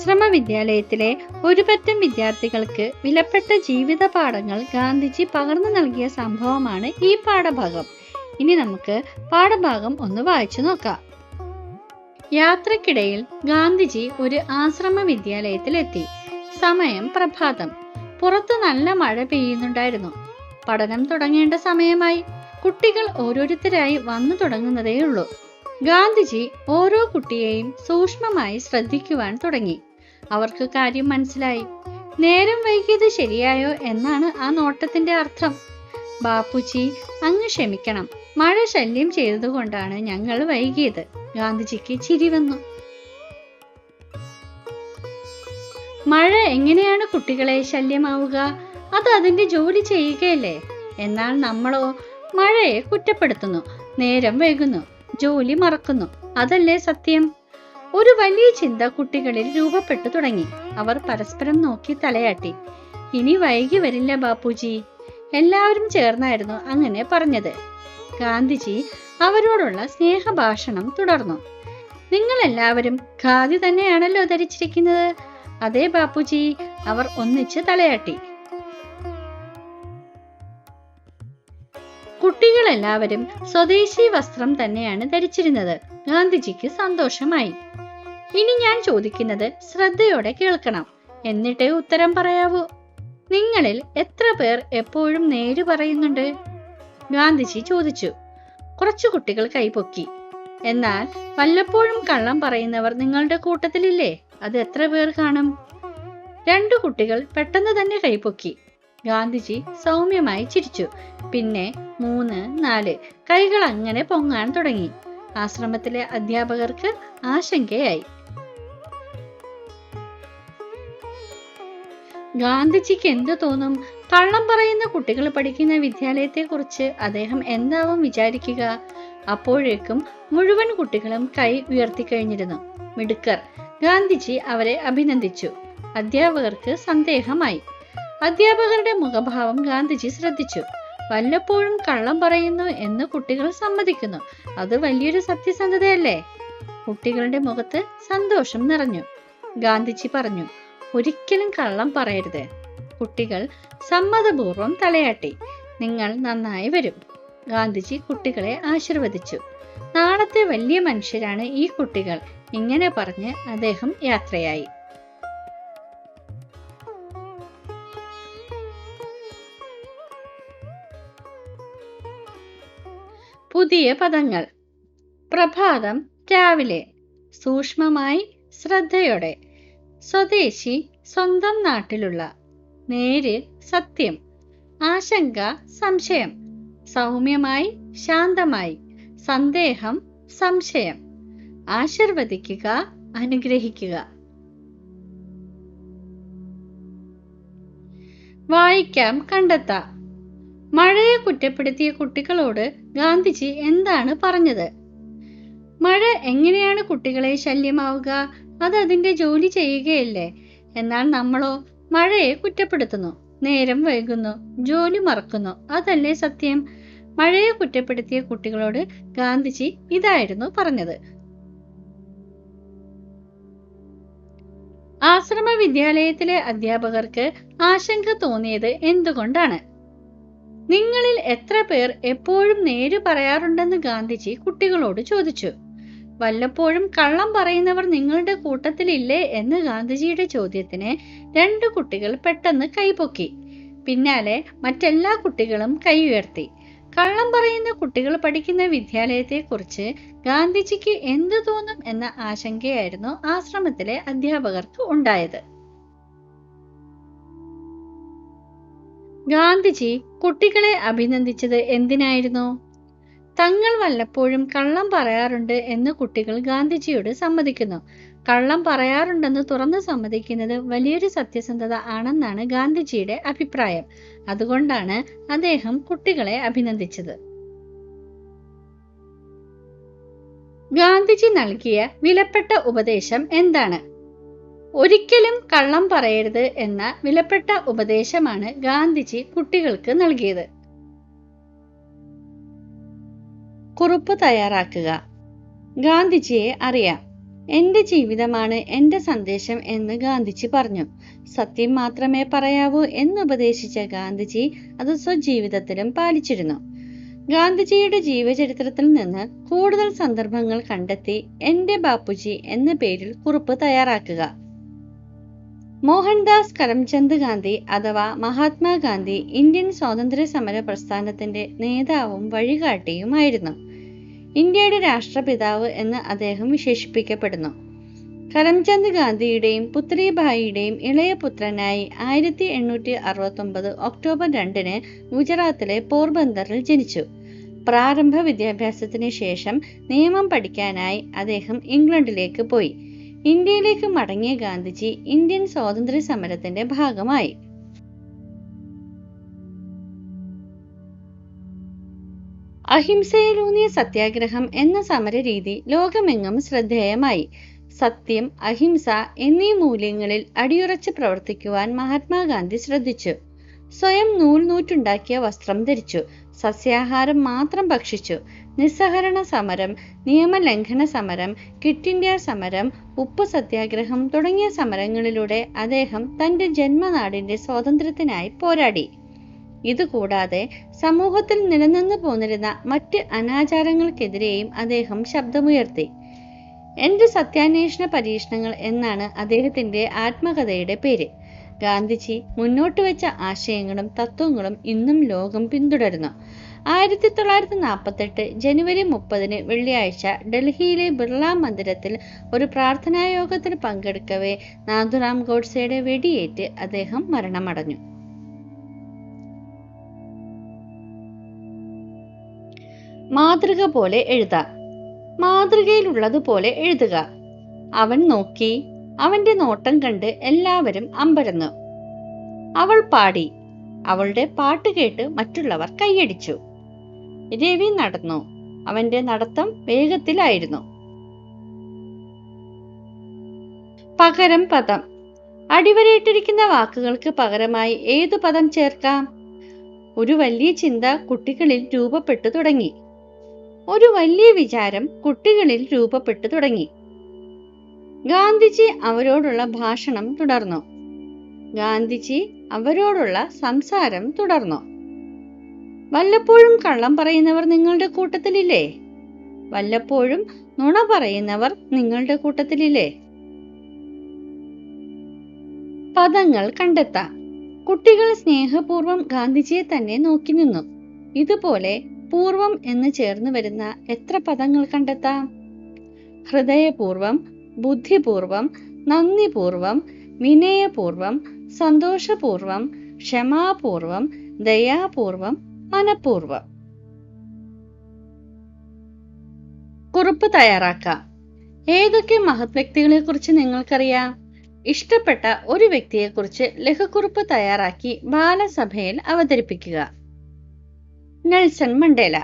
ആശ്രമ വിദ്യാലയത്തിലെ ഒരു പറ്റം വിദ്യാർത്ഥികൾക്ക് വിലപ്പെട്ട ജീവിത പാഠങ്ങൾ ഗാന്ധിജി പകർന്നു നൽകിയ സംഭവമാണ് ഈ പാഠഭാഗം. ഇനി നമുക്ക് പാഠഭാഗം ഒന്ന് വായിച്ചു നോക്കാം. യാത്രക്കിടയിൽ ഗാന്ധിജി ഒരു ആശ്രമ വിദ്യാലയത്തിലെത്തി. സമയം പ്രഭാതം. പുറത്ത് നല്ല മഴ പെയ്യുന്നുണ്ടായിരുന്നു. പഠനം തുടങ്ങേണ്ട സമയമായി. കുട്ടികൾ ഓരോരുത്തരായി വന്നു തുടങ്ങുന്നതേയുള്ളൂ. ഗാന്ധിജി ഓരോ കുട്ടിയെയും സൂക്ഷ്മമായി ശ്രദ്ധിക്കുവാൻ തുടങ്ങി. അവർക്ക് കാര്യം മനസ്സിലായി. നേരം വൈകിയത് ശരിയായോ എന്നാണ് ആ നോട്ടത്തിന്റെ അർത്ഥം. ബാപ്പുജി, അങ്ങ് ക്ഷമിക്കണം, മഴ ശല്യം ചെയ്തതുകൊണ്ടാണ് ഞങ്ങൾ വൈകിയത്. ഗാന്ധിജിക്ക് ചിരി വന്നു. മഴ എങ്ങനെയാണ് കുട്ടികളെ ശല്യമാവുക? അത് അതിന്റെ ജോലി ചെയ്യുകയല്ലേ. എന്നാൽ നമ്മളോ മഴയെ കുറ്റപ്പെടുത്തുന്നു, നേരം വൈകുന്നു, ജോലി മറക്കുന്നു. അതല്ലേ സത്യം? ഒരു വലിയ ചിന്ത കുട്ടികളിൽ രൂപപ്പെട്ടു തുടങ്ങി. അവർ പരസ്പരം നോക്കി തലയാട്ടി. ഇനി വൈകി വരില്ല ബാപ്പുജി. എല്ലാവരും ചേർന്നായിരുന്നു അങ്ങനെ പറഞ്ഞത്. ഗാന്ധിജി അവരോടുള്ള സ്നേഹഭാഷണം തുടർന്നു. നിങ്ങൾ എല്ലാവരും ഖാദി തന്നെയാണല്ലോ ധരിച്ചിരിക്കുന്നത്. അതെ ബാപ്പുജി. അവർ ഒന്നിച്ച് തലയാട്ടി. കുട്ടികളെല്ലാവരും സ്വദേശി വസ്ത്രം തന്നെയാണ് ധരിച്ചിരുന്നത്. ഗാന്ധിജിക്ക് സന്തോഷമായി. ഇനി ഞാൻ ചോദിക്കുന്നത് ശ്രദ്ധയോടെ കേൾക്കണം, എന്നിട്ടേ ഉത്തരം പറയാവൂ. നിങ്ങളിൽ എത്ര പേർ എപ്പോഴും നേര് പറയുന്നുണ്ട്? ഗാന്ധിജി ചോദിച്ചു. കുറച്ചു കുട്ടികൾ കൈപൊക്കി. എന്നാൽ വല്ലപ്പോഴും കള്ളം പറയുന്നവർ നിങ്ങളുടെ കൂട്ടത്തിലില്ലേ? അത് എത്ര പേർ കാണും? 2 കുട്ടികൾ പെട്ടെന്ന് തന്നെ കൈപൊക്കി. ഗാന്ധിജി സൗമ്യമായി ചിരിച്ചു. പിന്നെ 3, 4 കൈകൾ അങ്ങനെ പൊങ്ങാൻ തുടങ്ങി. ആശ്രമത്തിലെ അധ്യാപകർക്ക് ആശങ്കയായി. ഗാന്ധിജിക്ക് എന്തു തോന്നും? കള്ളം പറയുന്ന കുട്ടികൾ പഠിക്കുന്ന വിദ്യാലയത്തെ കുറിച്ച് അദ്ദേഹം എന്താവും വിചാരിക്കുക? അപ്പോഴേക്കും മുഴുവൻ കുട്ടികളും കൈ ഉയർത്തിക്കഴിഞ്ഞിരുന്നു. മിടുക്കർ. ഗാന്ധിജി അവരെ അഭിനന്ദിച്ചു. അധ്യാപകർക്ക് സന്ദേഹമായി. അധ്യാപകരുടെ മുഖഭാവം ഗാന്ധിജി ശ്രദ്ധിച്ചു. വല്ലപ്പോഴും കള്ളം പറയുന്നു എന്ന് കുട്ടികൾ സമ്മതിക്കുന്നു. അത് വലിയൊരു സത്യസന്ധതയല്ലേ? കുട്ടികളുടെ മുഖത്ത് സന്തോഷം നിറഞ്ഞു. ഗാന്ധിജി പറഞ്ഞു, ഒരിക്കലും കള്ളം പറയരുത്. കുട്ടികൾ സമ്മതപൂർവ്വം തലയാട്ടി. നിങ്ങൾ നന്നായി വരും. ഗാന്ധിജി കുട്ടികളെ ആശീർവദിച്ചു. നാളത്തെ വലിയ മനുഷ്യരാണ് ഈ കുട്ടികൾ. ഇങ്ങനെ പറഞ്ഞ് അദ്ദേഹം യാത്രയായി. പുതിയ പദങ്ങൾ. പ്രഭാതം, രാവിലെ. സൂക്ഷ്മമായി, ശ്രദ്ധയോടെ. സ്വദേശി, സ്വന്തം നാട്ടിലുള്ള. നേര്, സത്യം. ആശങ്ക, സംശയം. സൗമ്യമായി, ശാന്തമായി. സന്ദേഹം, സംശയം. ആശീർവദിക്കുക, അനുഗ്രഹിക്കുക. വായിക്കാം, കണ്ടെത്താം. മഴയെ കുറ്റപ്പെടുത്തിയ കുട്ടികളോട് ഗാന്ധിജി എന്താണ് പറഞ്ഞത്? മഴ എങ്ങനെയാണ് കുട്ടികളെ ശല്യമാവുക? അത് അതിന്റെ ജോലി ചെയ്യുകയല്ലേ. എന്നാൽ നമ്മളോ മഴയെ കുറ്റപ്പെടുത്തുന്നു, നേരം വൈകുന്നു, ജോലി മറക്കുന്നു. അതല്ലേ സത്യം? മഴയെ കുറ്റപ്പെടുത്തിയ കുട്ടികളോട് ഗാന്ധിജി ഇതായിരുന്നു പറഞ്ഞത്. ആശ്രമ വിദ്യാലയത്തിലെ അധ്യാപകർക്ക് ആശങ്ക തോന്നിയത് എന്തുകൊണ്ടാണ്? നിങ്ങളിൽ എത്ര പേർ എപ്പോഴും നേര് പറയാറുണ്ടെന്ന് ഗാന്ധിജി കുട്ടികളോട് ചോദിച്ചു. വല്ലപ്പോഴും കള്ളം പറയുന്നവർ നിങ്ങളുടെ കൂട്ടത്തിലില്ലേ എന്ന് ഗാന്ധിജിയുടെ ചോദ്യത്തിന് 2 കുട്ടികൾ പെട്ടെന്ന് കൈപൊക്കി. പിന്നാലെ മറ്റെല്ലാ കുട്ടികളും കൈ ഉയർത്തി. കള്ളം പറയുന്ന കുട്ടികൾ പഠിക്കുന്ന വിദ്യാലയത്തെ കുറിച്ച് ഗാന്ധിജിക്ക് എന്തു തോന്നും എന്ന ആശങ്കയായിരുന്നു ആശ്രമത്തിലെ അധ്യാപകർക്ക് ഉണ്ടായത്. ഗാന്ധിജി കുട്ടികളെ അഭിനന്ദിച്ചത് എന്തിനായിരുന്നു? തങ്ങൾ വല്ലപ്പോഴും കള്ളം പറയാറുണ്ട് എന്ന് കുട്ടികൾ ഗാന്ധിജിയോട് സമ്മതിക്കുന്നു. കള്ളം പറയാറുണ്ടെന്ന് തുറന്നു സമ്മതിക്കുന്നത് വലിയൊരു സത്യസന്ധത ആണെന്നാണ് ഗാന്ധിജിയുടെ അഭിപ്രായം. അതുകൊണ്ടാണ് അദ്ദേഹം കുട്ടികളെ അഭിനന്ദിച്ചത്. ഗാന്ധിജി നൽകിയ വിലപ്പെട്ട ഉപദേശം എന്താണ്? ഒരിക്കലും കള്ളം പറയരുത് എന്ന വിലപ്പെട്ട ഉപദേശമാണ് ഗാന്ധിജി കുട്ടികൾക്ക് നൽകിയത്. കുറിപ്പ് തയ്യാറാക്കുക. ഗാന്ധിജിയെ അറിയാം. എന്റെ ജീവിതമാണ് എന്റെ സന്ദേശം എന്ന് ഗാന്ധിജി പറഞ്ഞു. സത്യം മാത്രമേ പറയാവൂ എന്നുപദേശിച്ച ഗാന്ധിജി അത് സ്വജീവിതത്തിലും പാലിച്ചിരുന്നു. ഗാന്ധിജിയുടെ ജീവചരിത്രത്തിൽ നിന്ന് കൂടുതൽ സന്ദർഭങ്ങൾ കണ്ടെത്തി എന്റെ ബാപ്പുജി എന്ന പേരിൽ കുറിപ്പ് തയ്യാറാക്കുക. മോഹൻദാസ് കരംചന്ദ് ഗാന്ധി അഥവാ മഹാത്മാഗാന്ധി ഇന്ത്യൻ സ്വാതന്ത്ര്യ സമര പ്രസ്ഥാനത്തിന്റെ നേതാവും വഴികാട്ടിയുമായിരുന്നു. ഇന്ത്യയുടെ രാഷ്ട്രപിതാവ് എന്ന് അദ്ദേഹം വിശേഷിപ്പിക്കപ്പെടുന്നു. കരംചന്ദ് ഗാന്ധിയുടെയും പുത്രിഭായിയുടെയും ഇളയ പുത്രനായി 1869 ഒക്ടോബർ 2 ഗുജറാത്തിലെ പോർബന്ദറിൽ ജനിച്ചു. പ്രാരംഭ വിദ്യാഭ്യാസത്തിന് ശേഷം നിയമം പഠിക്കാനായി അദ്ദേഹം ഇംഗ്ലണ്ടിലേക്ക് പോയി. ഇന്ത്യയിലേക്ക് മടങ്ങിയ ഗാന്ധിജി ഇന്ത്യൻ സ്വാതന്ത്ര്യ സമരത്തിന്റെ ഭാഗമായി. അഹിംസയിലൂന്നിയ സത്യാഗ്രഹം എന്ന സമരരീതി ലോകമെങ്ങും ശ്രദ്ധേയമായി. സത്യം, അഹിംസ എന്നീ മൂല്യങ്ങളിൽ അടിയുറച്ച് പ്രവർത്തിക്കുവാൻ മഹാത്മാഗാന്ധി ശ്രദ്ധിച്ചു. സ്വയം നൂറ്റുണ്ടാക്കിയ വസ്ത്രം ധരിച്ചു. സസ്യാഹാരം മാത്രം ഭക്ഷിച്ചു. നിസ്സഹരണ സമരം, നിയമലംഘന സമരം, ക്വിറ്റ് ഇന്ത്യ സമരം, ഉപ്പു സത്യാഗ്രഹം തുടങ്ങിയ സമരങ്ങളിലൂടെ അദ്ദേഹം തന്റെ ജന്മനാടിന്റെ സ്വാതന്ത്ര്യത്തിനായി പോരാടി. ഇതുകൂടാതെ സമൂഹത്തിൽ നിലനിന്നു പോന്നിരുന്ന മറ്റ് അനാചാരങ്ങൾക്കെതിരെയും അദ്ദേഹം ശബ്ദമുയർത്തി. എന്റെ സത്യാന്വേഷണ പരീക്ഷണങ്ങൾ എന്നാണ് അദ്ദേഹത്തിന്റെ ആത്മകഥയുടെ പേര്. ഗാന്ധിജി മുന്നോട്ട് വെച്ച ആശയങ്ങളും തത്വങ്ങളും ഇന്നും ലോകം പിന്തുടരുന്നു. 1948 ജനുവരി 30 വെള്ളിയാഴ്ച ഡൽഹിയിലെ ബിർള മന്ദിരത്തിൽ ഒരു പ്രാർത്ഥനായോഗത്തിൽ പങ്കെടുക്കവേ നാഥുറാം ഗോഡ്സെയുടെ വെടിയേറ്റ് അദ്ദേഹം മരണമടഞ്ഞു. മാതൃക പോലെ എഴുതാം. മാതൃകയിലുള്ളതുപോലെ എഴുതുക. അവൻ നോക്കി. അവന്റെ നോട്ടം കണ്ട് എല്ലാവരും അമ്പരന്നു. അവൾ പാടി. അവളുടെ പാട്ട് കേട്ട് മറ്റുള്ളവർ കൈയടിച്ചു. രവി നടന്നു. അവന്റെ നടത്തം വേഗത്തിലായിരുന്നു. പകരം പദം. അടിവരയിട്ടിരിക്കുന്ന വാക്കുകൾക്ക് പകരമായി ഏതു പദം ചേർക്കാം? ഒരു വലിയ ചിന്ത കുട്ടികളിൽ രൂപപ്പെട്ടു തുടങ്ങി. ഒരു വലിയ വിചാരം കുട്ടികളിൽ രൂപപ്പെട്ടു തുടങ്ങി. ഗാന്ധിജി അവരോടുള്ള ഭാഷണം തുടർന്നു. ഗാന്ധിജി അവരോടുള്ള സംസാരം തുടർന്നു. വല്ലപ്പോഴും കള്ളം പറയുന്നവർ നിങ്ങളുടെ കൂട്ടത്തിലില്ലേ? വല്ലപ്പോഴും നുണ പറയുന്നവർ നിങ്ങളുടെ കൂട്ടത്തിലില്ലേ? പദങ്ങൾ കണ്ടെത്താം. കുട്ടികൾ സ്നേഹപൂർവം ഗാന്ധിജിയെ തന്നെ നോക്കി നിന്നു. ഇതുപോലെ പൂർവം എന്ന് ചേർന്ന് വരുന്ന എത്ര പദങ്ങൾ കണ്ടെത്താം? ഹൃദയപൂർവം, ബുദ്ധിപൂർവം, നന്ദിപൂർവം, വിനയപൂർവം, സന്തോഷപൂർവം, ക്ഷമാപൂർവം, ദയാപൂർവം, മനഃപൂർവം. കുറിപ്പ് തയ്യാറാക്കാം. ഏതൊക്കെ മഹത് വ്യക്തികളെ കുറിച്ച് നിങ്ങൾക്കറിയാം? ഇഷ്ടപ്പെട്ട ഒരു വ്യക്തിയെക്കുറിച്ച് ലഘുക്കുറിപ്പ് തയ്യാറാക്കി ബാലസഭയിൽ അവതരിപ്പിക്കുക. Nelson Mandela.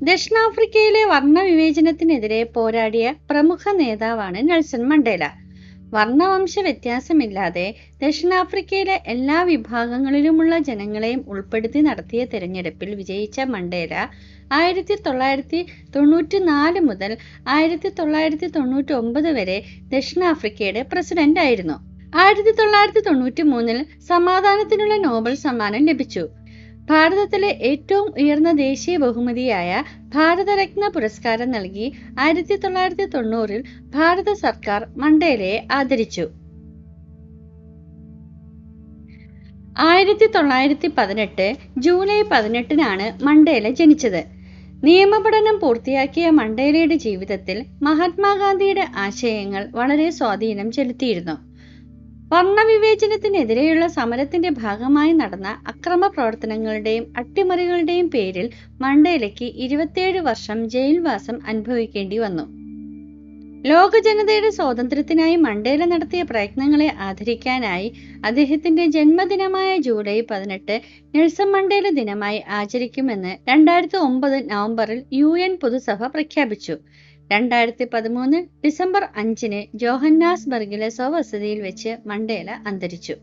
ദക്ഷിണാഫ്രിക്കയിലെ വർണ്ണവിവേചനത്തിനെതിരെ പോരാടിയ പ്രമുഖ നേതാവാണ് നെൽസൺ മണ്ടേല. വർണ്ണവംശ വ്യത്യാസമില്ലാതെ ദക്ഷിണാഫ്രിക്കയിലെ എല്ലാ വിഭാഗങ്ങളിലുമുള്ള ജനങ്ങളെയും ഉൾപ്പെടുത്തി നടത്തിയ തെരഞ്ഞെടുപ്പിൽ വിജയിച്ച മണ്ടേല 1994 മുതൽ 1999 വരെ ദക്ഷിണാഫ്രിക്കയുടെ പ്രസിഡന്റ് ആയിരുന്നു. 1993 സമാധാനത്തിനുള്ള നോബൽ സമ്മാനം ലഭിച്ചു. ഭാരതത്തിലെ ഏറ്റവും ഉയർന്ന ദേശീയ ബഹുമതിയായ ഭാരതരത്ന പുരസ്കാരം നൽകി 1990 ഭാരത സർക്കാർ മണ്ടേലയെ ആദരിച്ചു. 1918 ജൂലൈ 18 മണ്ടേല ജനിച്ചത്. നിയമപഠനം പൂർത്തിയാക്കിയ മണ്ടേലയുടെ ജീവിതത്തിൽ മഹാത്മാഗാന്ധിയുടെ ആശയങ്ങൾ വളരെ സ്വാധീനം ചെലുത്തിയിരുന്നു. വർണ്ണവിവേചനത്തിനെതിരെയുള്ള സമരത്തിന്റെ ഭാഗമായി നടന്ന അക്രമ പ്രവർത്തനങ്ങളുടെയും അട്ടിമറികളുടെയും പേരിൽ മണ്ടേലയ്ക്ക് 27 വർഷം ജയിൽവാസം അനുഭവിക്കേണ്ടി വന്നു. ലോക ജനതയുടെ സ്വാതന്ത്ര്യത്തിനായി മണ്ടേല നടത്തിയ പ്രയത്നങ്ങളെ ആദരിക്കാനായി അദ്ദേഹത്തിന്റെ ജന്മദിനമായ ജൂലൈ 18 നെൽസൺ മണ്ടേല ദിനമായി ആചരിക്കുമെന്ന് 2009 നവംബറിൽ UN പൊതുസഭ പ്രഖ്യാപിച്ചു. 2013 ഡിസംബർ 5 ജോഹന്നാസ്ബർഗിലെ സ്വവസതിയിൽ വെച്ച് മണ്ടേല അന്തരിച്ചു.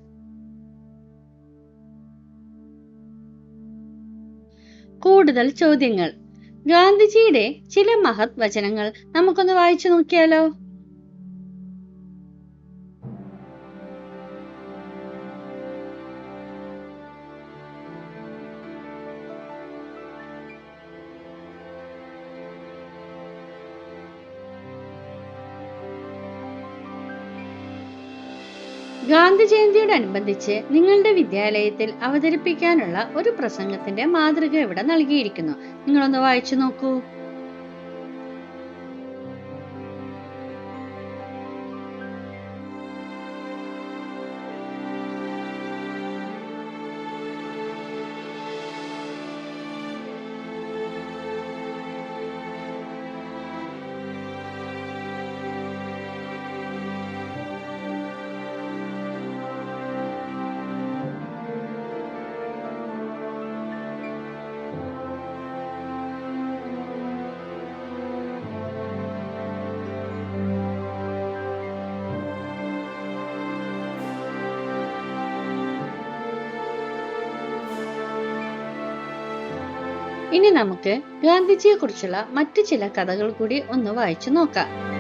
കൂടുതൽ ചോദ്യങ്ങൾ. ഗാന്ധിജിയുടെ ചില മഹത് വചനങ്ങൾ നമുക്കൊന്ന് വായിച്ചു നോക്കിയാലോ? ഗാന്ധി ജയന്തിയോടനുബന്ധിച്ച് നിങ്ങളുടെ വിദ്യാലയത്തിൽ അവതരിപ്പിക്കാനുള്ള ഒരു പ്രസംഗത്തിന്റെ മാതൃക ഇവിടെ നൽകിയിരിക്കുന്നു. നിങ്ങളൊന്ന് വായിച്ചു നോക്കൂ. ഇനി നമുക്ക് ഗാന്ധിജിയെ കുറിച്ചുള്ള മറ്റു ചില കഥകൾ കൂടി ഒന്ന് വായിച്ചു നോക്കാം.